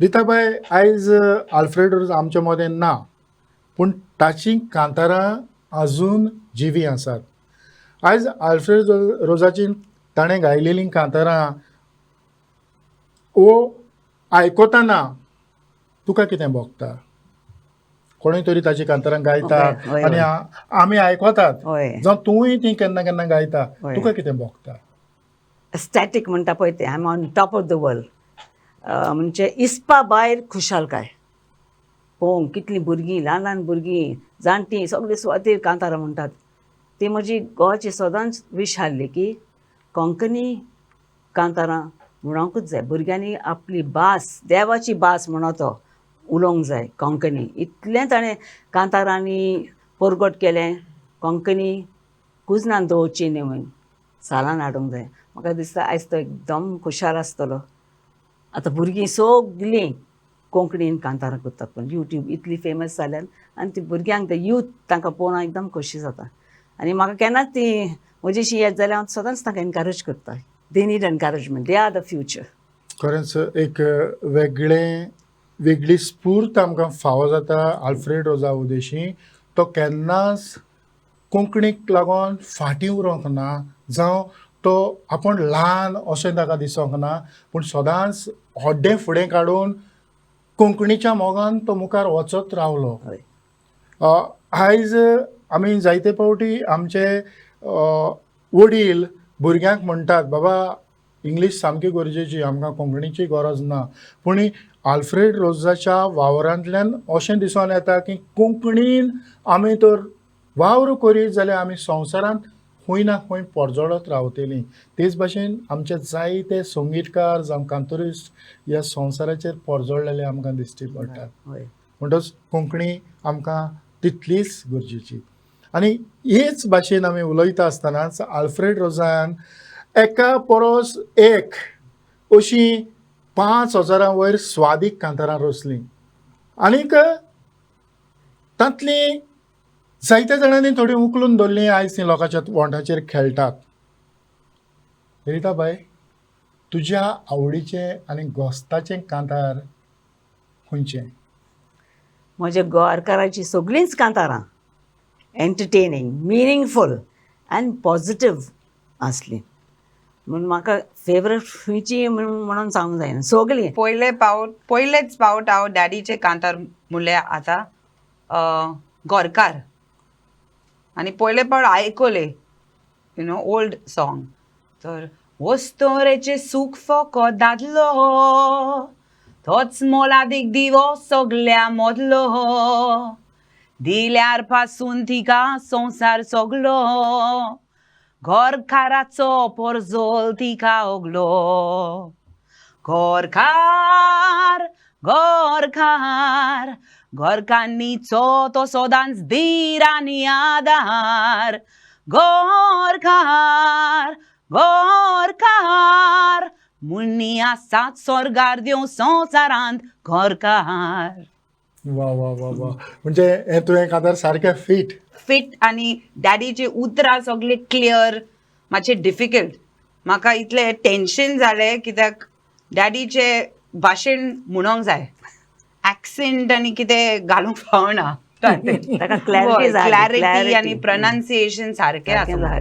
रिताबाई आयज आल्फ्रेड रोज आमच्या मदें ना, पूण ताची कांतारां अजून जिवी आसात. आयज आल्फ्रेड रोजाची ताणें गायलेलीं कांतारां आयकतना तुका कितें भोगता? कोणूय तरी ताची कांतारां गायता आनी आमी आयकतात, जावं तूंय ती केन्ना केन्ना गायता, तुका कितें भोगता? स्टॅटीक म्हणटा पळय तें, I am on top of the world. म्हणजे इस्पा भायर खुशालकाय पळोवंक कितलीं भुरगीं, ल्हान ल्हान भुरगीं, जाणटीं सगळीं सुवातेर कांतारां म्हणटात. ती म्हजी गोवाची सदांच विश आसली की कोंकणी कांतारां म्हणोंकूच जाय. भुरग्यांनी आपली भास, देवाची भास म्हणो तो उलोवंक जाय कोंकणी. इतलें ताणें कांतारांनी परगट केलें. कोंकणी कुजनान दवरची न्ही म्हणून सालान हाडूंक जाय. म्हाका दिसता आयज तो एकदम खुशाल आसतलो. आतां भुरगीं सगळीं कोंकणीन कांतारां करतात, पूण यूट्यूब इतली फेमस जाल्यान आनी ती भुरग्यांक ते यूथ तांकां पळोवन एकदम खोशी जाता. आनी म्हाका केन्नाच ती म्हजीशी येत जाल्यार हांव सदांच तांकां एनकरेज करता. They need encouragement, they are the future. खरेंच एक वेगळी स्फूर्त आमकां फावो जाता आल्फ्रेड रोजा उदेशी. तो केन्नाच कोंकणीक लागून फाटीं उरोंक ना, जावं तो आपूण ल्हान अशें ताका दिसोंक ना, पूण सदांच होड्डें फुडें काडून कोंकणीच्या मोगान तो मुखार वचत रावलो. आयज आमी जायते फावटी आमचे वडील भुरग्यांक म्हणटात, बाबा इंग्लीश सामकी गरजेची, आमकां कोंकणीची गरज ना. पूण आल्फ्रेड रोजाच्या वावरांतल्यान अशें दिसून येता की कोंकणीन आमी तर वावर करीत जाल्यार आमी संवसारांत खंय ना खंय पोरजोळत रावतलीं. तेच भाशेन आमचे जायते संगीतकार जावं कांतोरिस्ट ह्या संवसाराचेर पोरजोळलेले आमकां दिश्टी पडटात. म्हणटच कोंकणी आमकां तितलीच गरजेची. आनी हेच भाशेन आमी उलयता आसतनाच आल्फ्रेड रोजान एका परस एक अशीं 5,000 वयर स्वादीक कांतारां रचलीं. आनीक तांतलीं जायत्या जाणांनी थोडीं उखलून दवरलीं, आयज तीं लोकांच्या तोंडाचेर खेळटात. रिताबाई, तुज्या आवडीचें आनी घोस्ताचें कांतार खंयचें? म्हज्या गोवारकाराची सगळींच कांतारां एंटरटेनिंग, मिनींगफूल आनी पॉजिटीव आसलीं. म्हणून म्हाका फेवरेट खंयची म्हणून सांगूंक जायना, सगळीं. पयलेच फावट हांव डॅडीचे कांतार म्हणल्यार आतां गोरकार. आनी पयले फावट आयकले ओल्ड सॉंग. तर वस्तोरेचे सूख फकत दादलो, तोच मोलादीक दिवो सगल्या मोदलो, दिल्यार पासून तिका संवसार सगलो, गोरकाराचो पोरजोल तिका ओगलो. गोरकार गोरकार, गोरकांनीचो तो सदांच धीर आनी आदार. गोरकार गोरकार, मुन्नी आसात स्वर्गार देव संवसारांत गोरकार. वा वा वा वा. म्हणजे हे तुवें कांतार सारकें फिट आनी डॅडीचे उतरां सगळे क्लियर. मातशें डिफिकल्ट, म्हाका इतलें टेन्शन जालें कित्याक डॅडीचे भाशेन म्हणोंक जाय, एक्सेंट आनी कितें घालूंक फावना. ताका क्लॅरिटी क्लॅरिटी आनी प्रनाउन्सिएशन सारकें आसा.